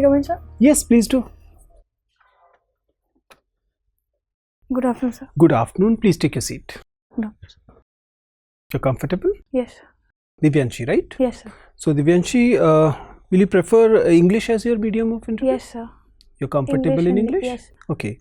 I come in, sir? Yes, please do. Good afternoon, sir. Good afternoon. Please take your seat. Good afternoon, sir. You're comfortable? Yes, sir. Divyanshi, right? Yes, sir. So, Divyanshi, will you prefer English as your medium of interview? Yes, sir. You're comfortable in English? Yes. Okay.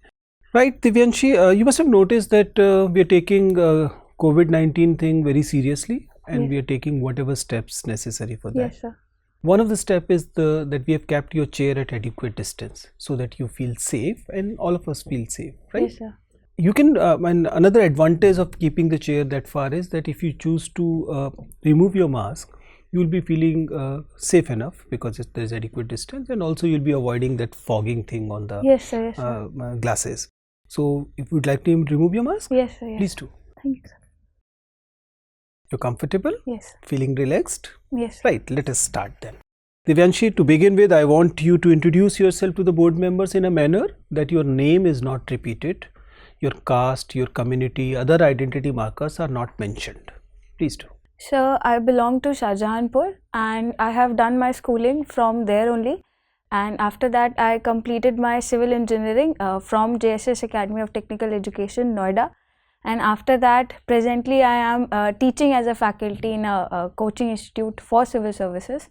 Right, Divyanshi, you must have noticed that we are taking COVID-19 thing very seriously, and Yes. we are taking whatever steps necessary for that. Yes, sir. One of the steps is that we have kept your chair at adequate distance so that you feel safe and all of us feel safe, right? Yes, sir. You can, and another advantage of keeping the chair that far is that if you choose to remove your mask, you will be feeling safe enough because there is adequate distance, and also you'll be avoiding that fogging thing on the Yes, sir. Yes, sir. glasses. So, if you would like to remove your mask, Yes, sir. Yes. please do. Thank you, sir. You're comfortable? Yes. Feeling relaxed? Yes. Right, let us start then. Divyanshi, to begin with, I want you to introduce yourself to the board members in a manner that your name is not repeated, your caste, your community, other identity markers are not mentioned. Please do. Sir, I belong to Shahjahanpur and I have done my schooling from there only. And after that, I completed my civil engineering from JSS Academy of Technical Education, Noida. And after that, presently I am teaching as a faculty in a coaching institute for civil services,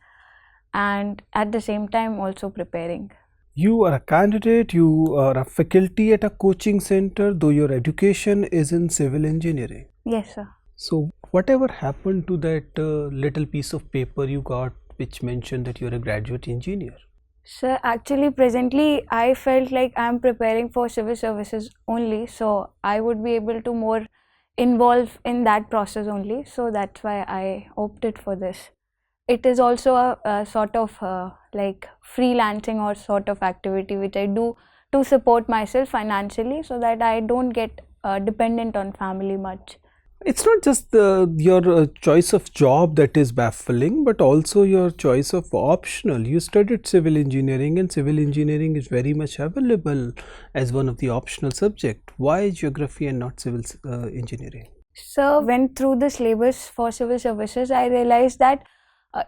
and at the same time also preparing. You are a candidate, you are a faculty at a coaching center, though your education is in civil engineering. Yes, sir. So, whatever happened to that little piece of paper you got which mentioned that you're a graduate engineer? Sir, actually presently I felt like I am preparing for civil services only, so I would be able to more involve in that process only, so that's why I opted for this. It is also a sort of like freelancing or sort of activity which I do to support myself financially so that I don't get dependent on family much. It's not just your choice of job that is baffling, but also your choice of optional. You studied civil engineering, and civil engineering is very much available as one of the optional subject. Why geography and not civil engineering? So, went through the syllabus for civil services, I realized that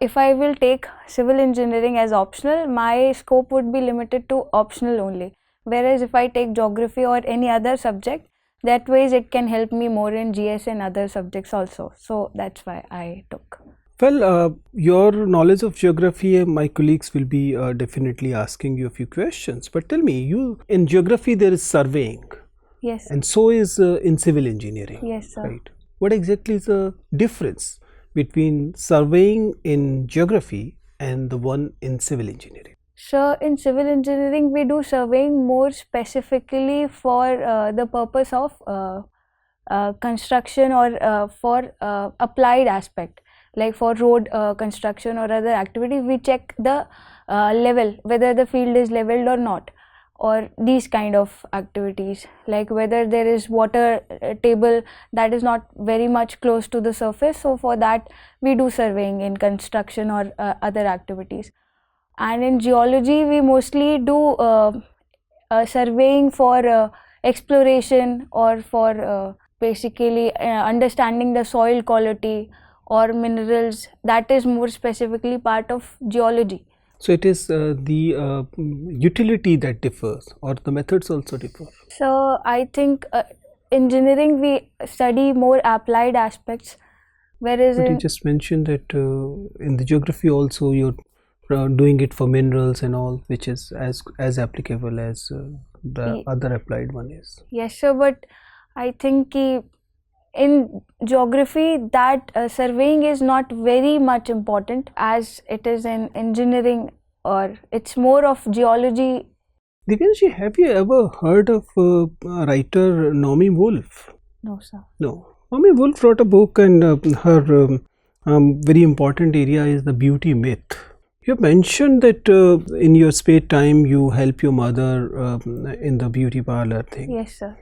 if I will take civil engineering as optional, my scope would be limited to optional only. Whereas if I take geography or any other subject, that ways it can help me more in GS and other subjects also. So that's why I took. Well, your knowledge of geography, my colleagues will be definitely asking you a few questions. But tell me, in geography there is surveying. Yes. And so is in civil engineering. Yes, sir. Right. What exactly is the difference between surveying in geography and the one in civil engineering? So in civil engineering, we do surveying more specifically for the purpose of construction or for applied aspect. Like for road construction or other activity, we check the level, whether the field is leveled or not, or these kind of activities, like whether there is water table that is not very much close to the surface. So for that, we do surveying in construction or other activities. And in geology, we mostly do surveying for exploration or for basically understanding the soil quality or minerals. That is more specifically part of geology. So it is the utility that differs, or the methods also differ? So I think engineering, we study more applied aspects, whereas but you just mentioned that in the geography also you're doing it for minerals and all, which is as applicable as the other applied one is. Yes, sir, but I think in geography that surveying is not very much important as it is in engineering, or it's more of geology. Divyanshi, have you ever heard of writer Naomi Wolf? No, sir. No. Naomi Wolf wrote a book, and her very important area is the beauty myth. You mentioned that in your spare time you help your mother in the beauty parlor thing. Yes, sir.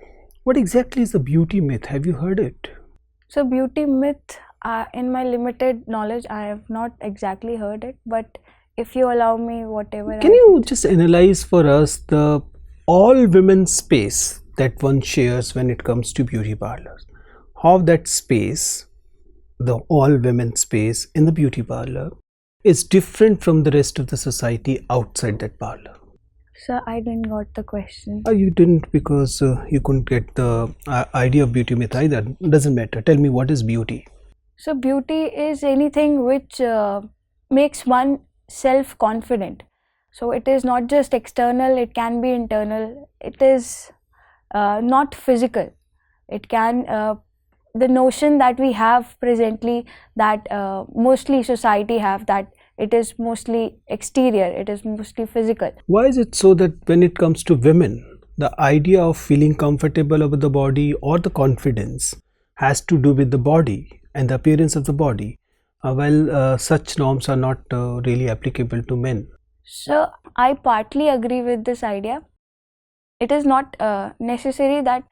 What exactly is the beauty myth? Have you heard it? So beauty myth, in my limited knowledge, I have not exactly heard it, but if you allow me, whatever. Can you just analyze for us the all women space that one shares when it comes to beauty parlors? How that space, the all women space in the beauty parlor, is different from the rest of the society outside that parlor? So I didn't got the question. You didn't because you couldn't get the idea of beauty myth either. Doesn't matter. Tell me, what is beauty? So beauty is anything which makes one self-confident. So it is not just external, it can be internal. It is not physical. It can, the notion that we have presently, that mostly society have, that it is mostly exterior, it is mostly physical. Why is it so that when it comes to women, the idea of feeling comfortable about the body or the confidence has to do with the body and the appearance of the body, while such norms are not really applicable to men? So I partly agree with this idea. It is not necessary that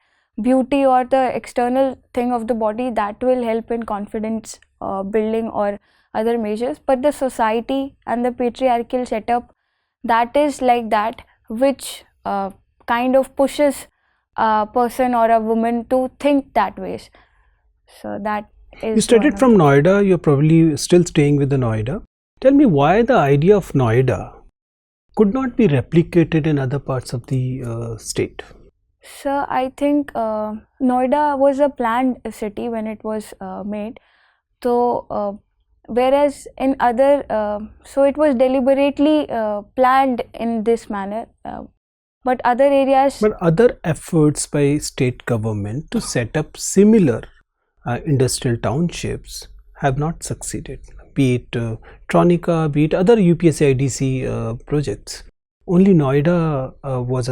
beauty or the external thing of the body that will help in confidence building or other measures, but the society and the patriarchal setup that is like that, which kind of pushes a person or a woman to think that ways. So that is. You studied from Noida, you're probably still staying with the Noida. Tell me why the idea of Noida could not be replicated in other parts of the state. So I think Noida was a planned city when it was made. So whereas in other, so it was deliberately planned in this manner. But other areas. But other efforts by state government to set up similar industrial townships have not succeeded, be it Tronika, be it other UPSC IDC projects. Only Noida was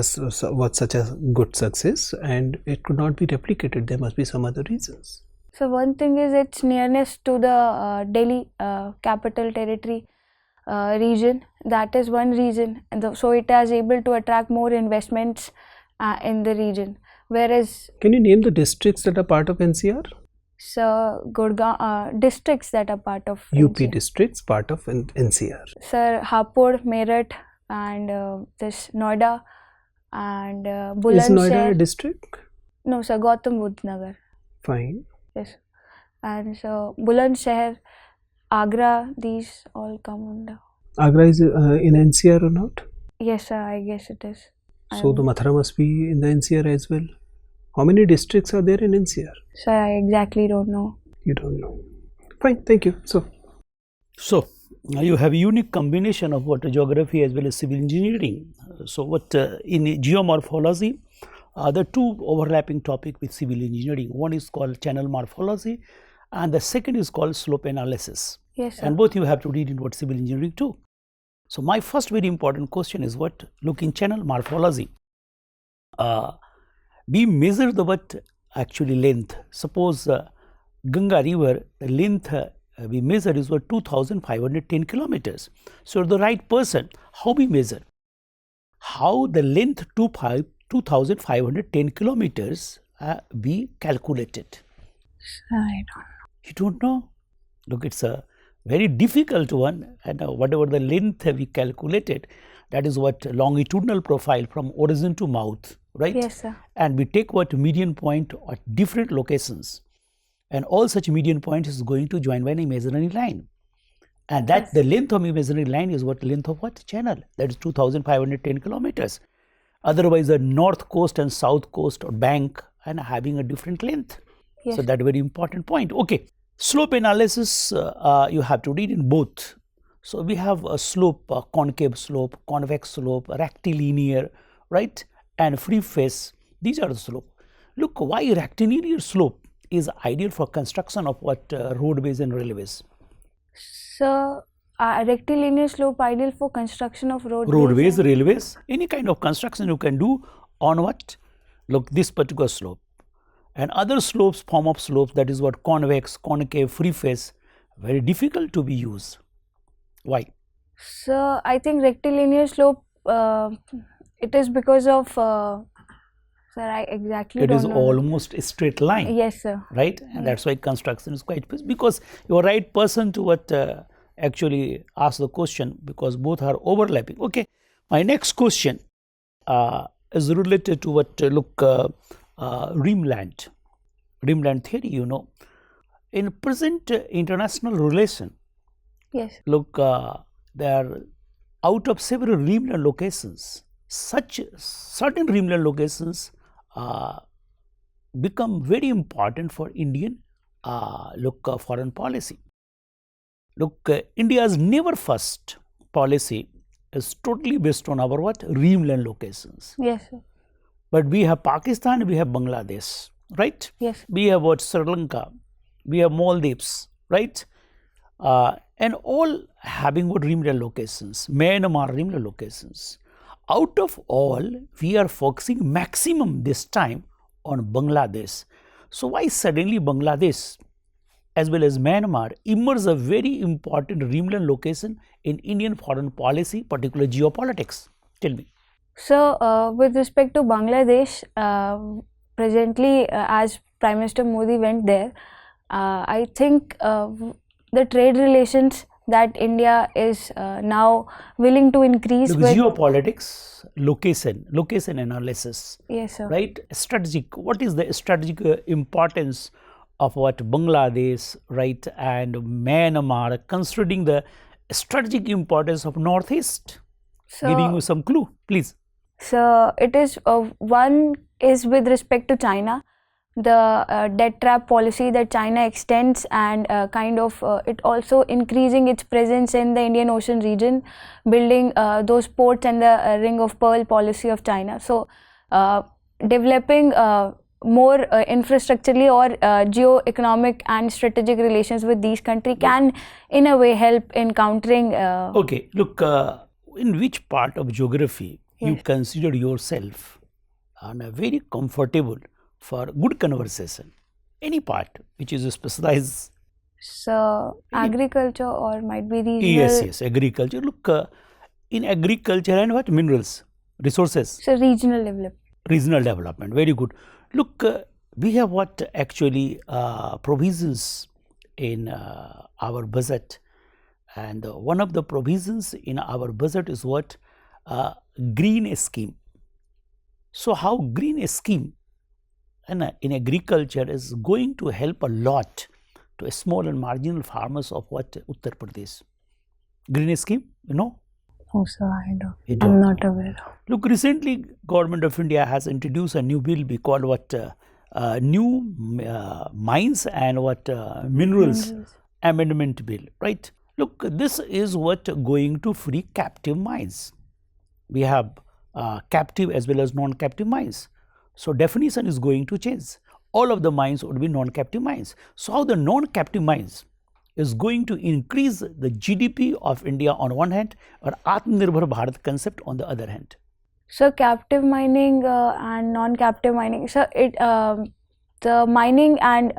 such a good success, and it could not be replicated. There must be some other reasons. So one thing is its nearness to the Delhi capital territory region. That is one reason, and so it is able to attract more investments in the region. Whereas, can you name the districts that are part of NCR? So Gurgaon districts that are part of UP NCR. Districts part of NCR. Sir, Hapur, Meerut, and this Noida and Bulandshahr. Is Noida a district? No, sir, Gautam Buddh Nagar. Fine. Yes, and so Bulandshahr, Agra, these all come under. Agra is in NCR or not? Yes, sir, I guess it is. So the Mathura must be in the NCR as well. How many districts are there in NCR? Sir, I exactly don't know. You don't know. Fine, thank you. So you have a unique combination of what geography as well as civil engineering. So what in geomorphology, the two overlapping topic with civil engineering. One is called channel morphology, and the second is called slope analysis. Yes, sir. And both you have to read in what civil engineering too. So my first very important question is what, look in channel morphology, we measure the what actually length. Suppose Ganga river, the length we measure is what 2510 kilometers. So the right person, how we measure? How the length 2510 kilometers we calculated? I don't know. You don't know? Look, it's a very difficult one, and whatever the length we calculated, that is what longitudinal profile from origin to mouth, right? Yes, sir. And we take what median point at different locations, and all such median points is going to join by an imaginary line, and that the length of imaginary line is what length of what channel, that is 2510 kilometers. Otherwise, the north coast and south coast or bank and having a different length. Yes. So that very important point. Okay, slope analysis you have to read in both. So we have a slope, concave slope, convex slope, rectilinear, right, and free face. These are the slope. Look, why rectilinear slope is ideal for construction of what roadways and railways. So rectilinear slope ideal for construction of roadways, railways, any kind of construction you can do on what? Look, this particular slope. And other slopes, form of slopes, that is what convex, concave, free face, very difficult to be used. Why? So I think rectilinear slope, it is because of, sir, I exactly don't know. It is almost a straight line. Yes, sir. Right? And that's why construction is quite, because you are right person to what actually ask the question, because both are overlapping. Okay, my next question is related to what rimland theory, you know. In present international relation, Yes. Look, there are out of several remote locations, such certain remote locations become very important for Indian foreign policy. Look, India's never first policy is totally based on our what? Remote locations. Yes, sir. But we have Pakistan, we have Bangladesh, right? Yes. We have what? Sri Lanka, we have Maldives, right? And all having what remote locations, Myanmar remote locations. Out of all, we are focusing maximum this time on Bangladesh. So why suddenly Bangladesh as well as Myanmar emerge a very important remote location in Indian foreign policy, particularly geopolitics? Tell me. So, with respect to Bangladesh, presently, as Prime Minister Modi went there, I think the trade relations that India is now willing to increase Look, with. geopolitics, location analysis, Yes, sir. right? Strategic. What is the strategic importance of what Bangladesh, right, and Myanmar, considering the strategic importance of Northeast? Giving you some clue, please. So it is one is with respect to China, the debt trap policy that China extends and kind of it also increasing its presence in the Indian Ocean region, building those ports and the Ring of Pearl policy of China. So developing more infrastructurally or geo-economic and strategic relations with these countries can in a way help in countering. Okay, look, in which part of geography you Yes. consider yourself very comfortable for good conversation? Any part which is specialized? So agriculture or might be regional. Yes, agriculture. Look, in agriculture and what? Minerals, resources, So regional development. regional development. Very good. Look, we have what actually provisions in our budget, and one of the provisions in our budget is what? Green scheme. So how green scheme in agriculture is going to help a lot to small and marginal farmers of what? Uttar Pradesh. Green scheme, you know? Oh, sir, I don't. You I'm don't. not aware. Look, recently Government of India has introduced a new bill we call what? New mines and what? Minerals amendment bill, right? Look, this is what going to free captive mines. We have captive as well as non-captive mines. So definition is going to change. All of the mines would be non-captive mines. So how the non-captive mines is going to increase the GDP of India on one hand, or Atmanirbhar Bharat concept on the other hand. So captive mining and non-captive mining. So it the mining and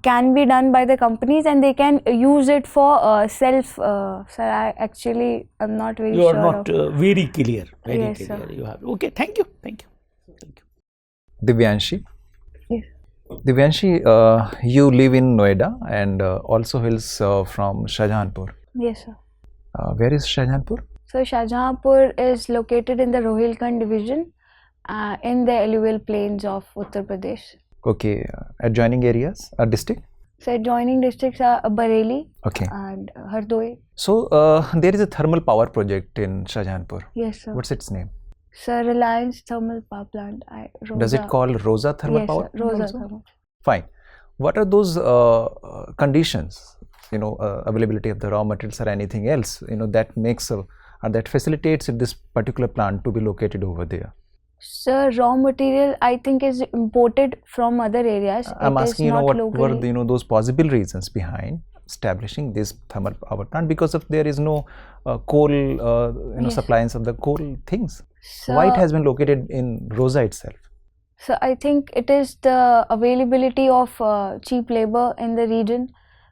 can be done by the companies and they can use it for self. Sir, I'm not very You sure. are not very clear. Very Yes, clear. sir. You have. Okay. Thank you. Thank you. Thank you. Divyanshi. Yes. Divyanshi, you live in Noida and also hails from Shahjahanpur. Yes, sir. Where is Shahjahanpur? So Shahjahanpur is located in the Rohilkhand division in the alluvial plains of Uttar Pradesh. Okay, adjoining areas, district? So adjoining districts are Bareilly Okay. and Hardoi. So there is a thermal power project in Shahjahanpur. Yes, sir. What's its name? So Reliance Thermal Power Plant. Does it call Rosa Thermal yes, Power? sir. Plant Rosa also? Thermal. Fine. What are those conditions, availability of the raw materials or anything else, that makes that facilitates this particular plant to be located over there? So raw material I think is imported from other areas. I'm It is asking, not what locally. were those possible reasons behind establishing this thermal power plant, because of there is no coal, Yes. supplies of the coal things. So, Why it has been located in Rosa itself? So I think it is the availability of cheap labor in the region.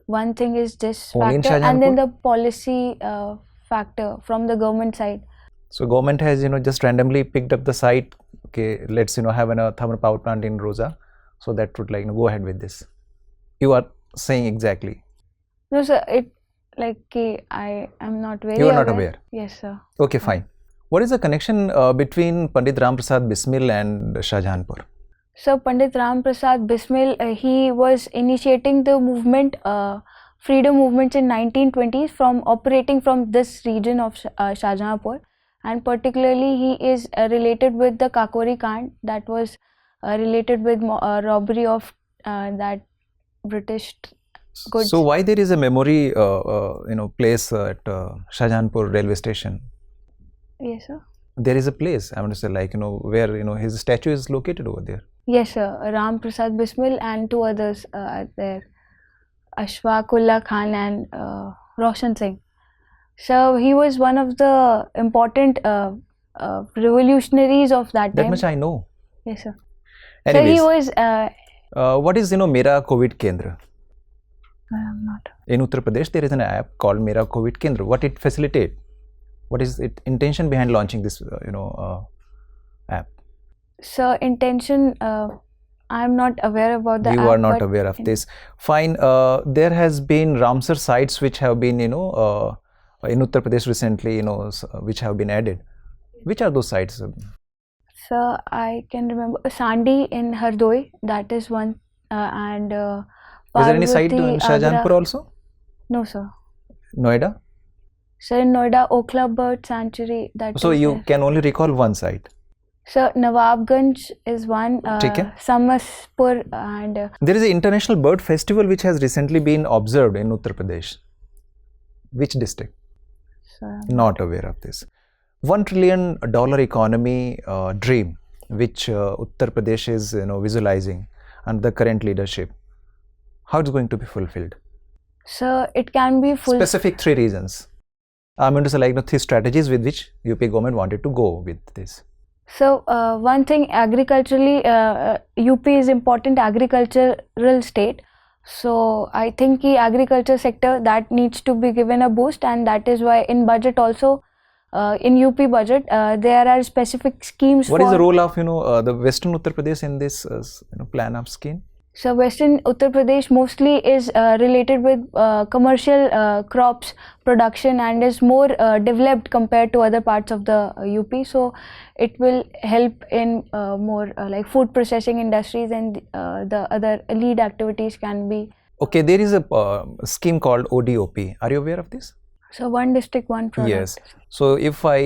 One thing is this Only in factor, and then Shahjahanpur? the policy factor from the government side. So government has just randomly picked up the site. Okay, let's have a thermal power plant in Rosa, so that would go ahead with this. You are saying exactly. No, sir. It I am not very. You are not aware. Yes, sir. Okay, fine. What is the connection between Pandit Ram Prasad Bismil and Shahjahanpur? So Pandit Ram Prasad Bismil, he was initiating the movement freedom movements in 1920s from operating from this region of Shahjahanpur, and particularly he is related with the Kakori Kand, that was related with robbery of that British goods. So why there is a memory place at Shahjahanpur railway station? Yes, sir. There is a place, I want to say, like, where his statue is located over there. Yes, sir. Ram Prasad Bismil and two others are there, Ashfaqullah Khan and Roshan Singh. So he was one of the important revolutionaries of that time. That much I know. Yes, sir. Anyways, So he was. what is Mera COVID Kendra? I am not. In Uttar Pradesh, there is an app called Mera COVID Kendra. What it facilitate? What is its intention behind launching this app? So intention, I am not aware about the app. You are not aware of this. Fine. There has been Ramsar sites which have been in Uttar Pradesh recently, which have been added. Which are those sites? So I can remember Sandi in Hardoi, that is one, and Is there any site in Parvati, Shahjahanpur Agra. also? No, sir. Noida? So in Noida, Okhla Bird Sanctuary. That So is you there. can only recall one site. So Nawabganj is one. ठीक है. Samaspur and There is an international bird festival which has recently been observed in Uttar Pradesh. Which district? so, Not aware of this. $1 trillion economy dream which Uttar Pradesh is visualizing under the current leadership. How it's going to be fulfilled? so it can be full. Specific 3 reasons. I'm going to say 3 strategies with which UP government wanted to go with this. So one thing, agriculturally, UP is important agricultural state. So I think the agriculture sector that needs to be given a boost, and that is why in budget also, in UP budget, there are specific schemes. What is the role of the Western Uttar Pradesh in this plan of scheme? So Western Uttar Pradesh mostly is related with commercial crops production and is more developed compared to other parts of the UP. So it will help in more like food processing industries, and the other lead activities can be. Okay, there is a scheme called ODOP. Are you aware of this? So one district, one product. Yes. So if I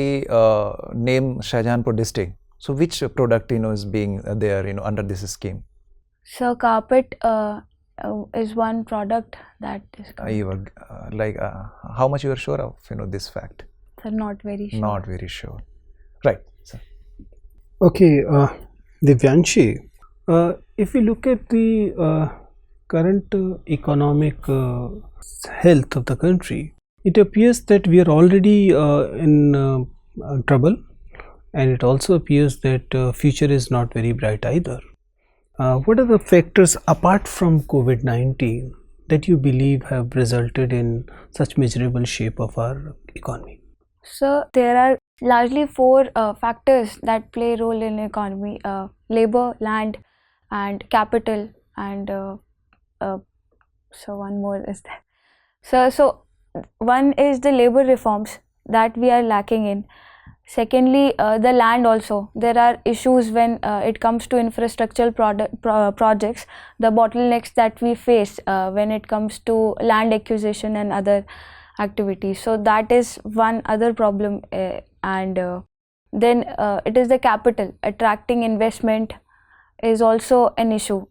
name Shahjahanpur district, so which product is being there under this scheme? So carpet is one product that is covered. How much you are sure of this fact? So not very sure. Not very sure. Right. So, Okay, Divyanshi, if we look at the current economic health of the country, it appears that we are already in trouble, and it also appears that future is not very bright either. What are the factors apart from COVID-19 that you believe have resulted in such miserable shape of our economy? So there are largely 4 factors that play a role in economy: labor, land, and capital, and so one more is there. So one is the labor reforms that we are lacking in. Secondly, the land also. There are issues when it comes to infrastructural projects, the bottlenecks that we face when it comes to land acquisition and other activities. So that is one other problem, and then it is the capital. Attracting investment is also an issue,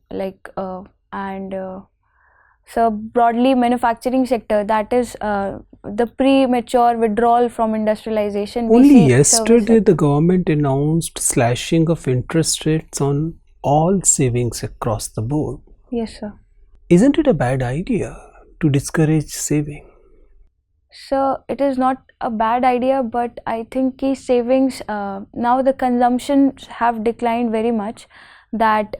so broadly manufacturing sector, that is the premature withdrawal from industrialization. Only yesterday the government announced slashing of interest rates on all savings across the board. Yes, sir. Isn't it a bad idea to discourage saving? So it is not a bad idea, but I think key savings, now the consumption have declined very much, that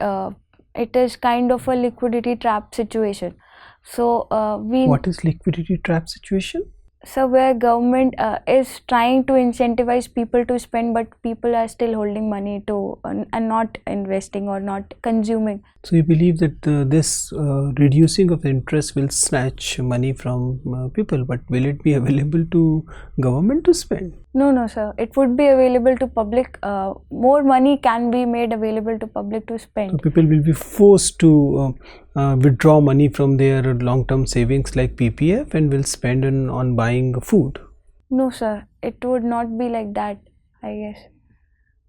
it is kind of a liquidity trap situation. So What is liquidity trap situation? So where government is trying to incentivize people to spend, but people are still holding money to and not investing or not consuming. So you believe that this reducing of interest will snatch money from people, but will it be available to government to spend? No, sir. It would be available to public. More money can be made available to public to So spend. people will be forced to withdraw money from their long-term savings like PPF and will spend on buying food. No, sir. It would not be like that, I guess.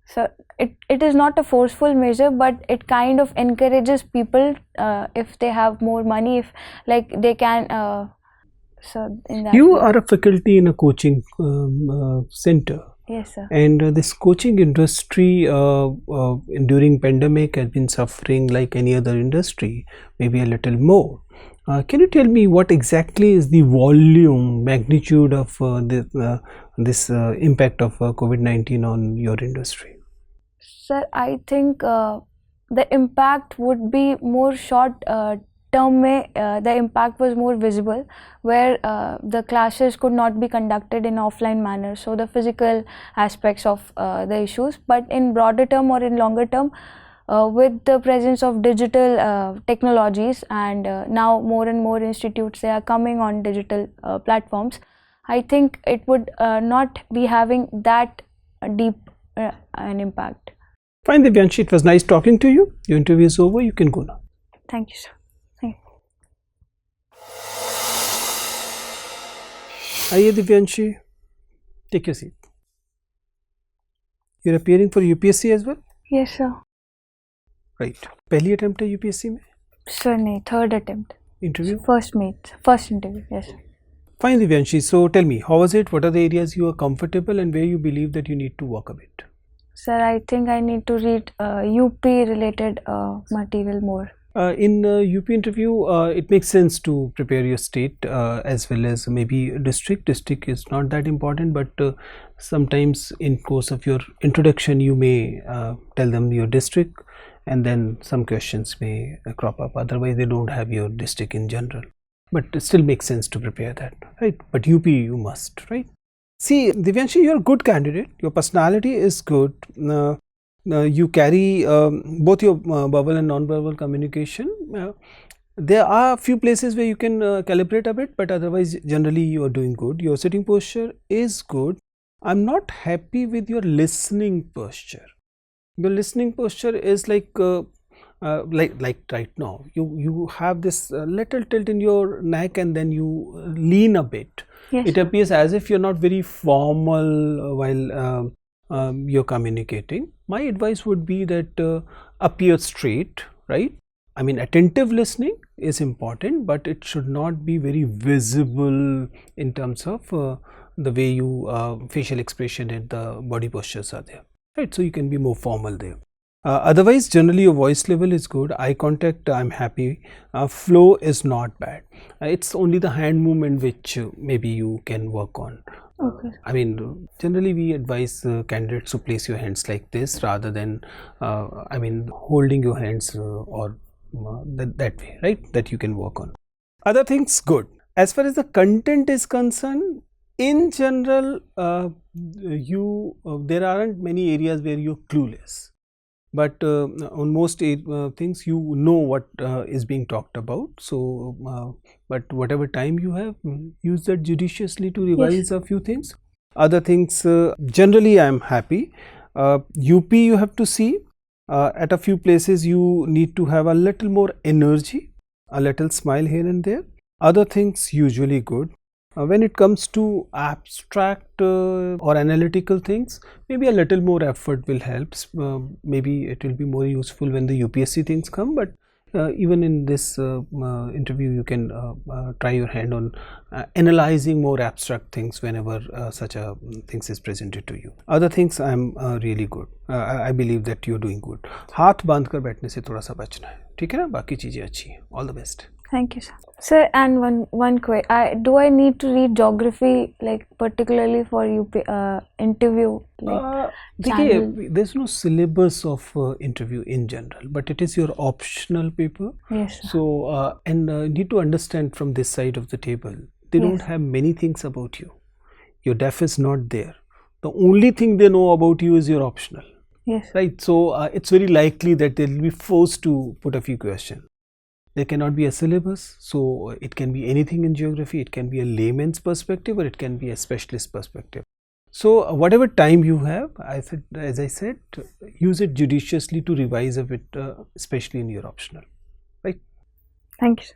So it is not a forceful measure, but it kind of encourages people if they have more money, if like they can. So in that. You way. are a faculty in a coaching center. Yes, sir. And this coaching industry during pandemic has been suffering like any other industry, maybe a little more. Can you tell me what exactly is the volume, magnitude of this impact of COVID-19 on your industry? Sir, I think the impact would be more short term. The impact was more visible, where the classes could not be conducted in offline manner. So the physical aspects of the issues, but in broader term or in longer term, with the presence of digital technologies and now more and more institutes they are coming on digital platforms, I think it would not be having that deep an impact. Fine, Divyanshi, it was nice talking to you. Your interview is over. You can go now. Thank you, sir. Thank you. आइए Divyanshi, take your seat. You're appearing for UPSC as well? Yes, sir. Right. पहली attempt है UPSC में? Sir, no, third attempt. Interview? First interview, yes. Fine, Divyanshi. So tell me, how was it? What are the areas you are comfortable and where you believe that you need to work a bit? Sir, I think I need to read UP related material more. In UP interview, it makes sense to prepare your state as well as maybe district. District is not that important, but sometimes in course of your introduction, you may tell them your district, and then some questions may crop up. Otherwise, they don't have your district in general. But it still makes sense to prepare that, right? But UP you must, right? See, Divyanshi, you're a good candidate. Your personality is good. You carry both your verbal and non-verbal communication. There are a few places where you can calibrate a bit, but otherwise generally you are doing good. Your sitting posture is good. I'm not happy with your listening posture. Your listening posture is like right now. You have this little tilt in your neck and then you lean a bit. Yes, It sir. appears as if you're not very formal while you're communicating. My advice would be that appear straight, right? I mean, attentive listening is important, but it should not be very visible in terms of the way you facial expression and the body postures are there, right? So you can be more formal there. Otherwise, generally your voice level is good. Eye contact, I'm happy. Flow is not bad. It's only the hand movement which maybe you can work on. Okay. I mean, generally we advise candidates to place your hands like this rather than, I mean, holding your hands or that way, right? That you can work on. Other things, good. As far as the content is concerned, in general, there aren't many areas where you're clueless. But on most things you know what is being talked about. So but whatever time you have, use that judiciously to revise a few things. Other things, generally I am happy. UP you have to see, at a few places you need to have a little more energy, a little smile here and there. Other things usually good. When it comes to abstract or analytical things, maybe a little more effort will help. Maybe it will be more useful when the UPSC things come, but even in this interview you can try your hand on analyzing more abstract things whenever such a things is presented to you. Other things I am really good. I believe that you are doing good. हाथ बांध कर बैठने से थोड़ा सा बचना है, ठीक है ना? बाकी चीजें अच्छी हैं. All the best. Thank you, sir. Sir, and one question. Do I need to read geography, like particularly for UP interview? Like देखिए, channel? there's no syllabus of interview in general, but it is your optional paper. Yes, sir. So and need to understand from this side of the table, they don't Yes. have many things about you. Your def is not there. The only thing they know about you is your optional, Yes. right? So it's very likely that they'll be forced to put a few questions. There cannot be a syllabus, so it can be anything in geography. It can be a layman's perspective or it can be a specialist perspective. So whatever time you have, as I said, use it judiciously to revise a bit, especially in your optional. Thank you, sir.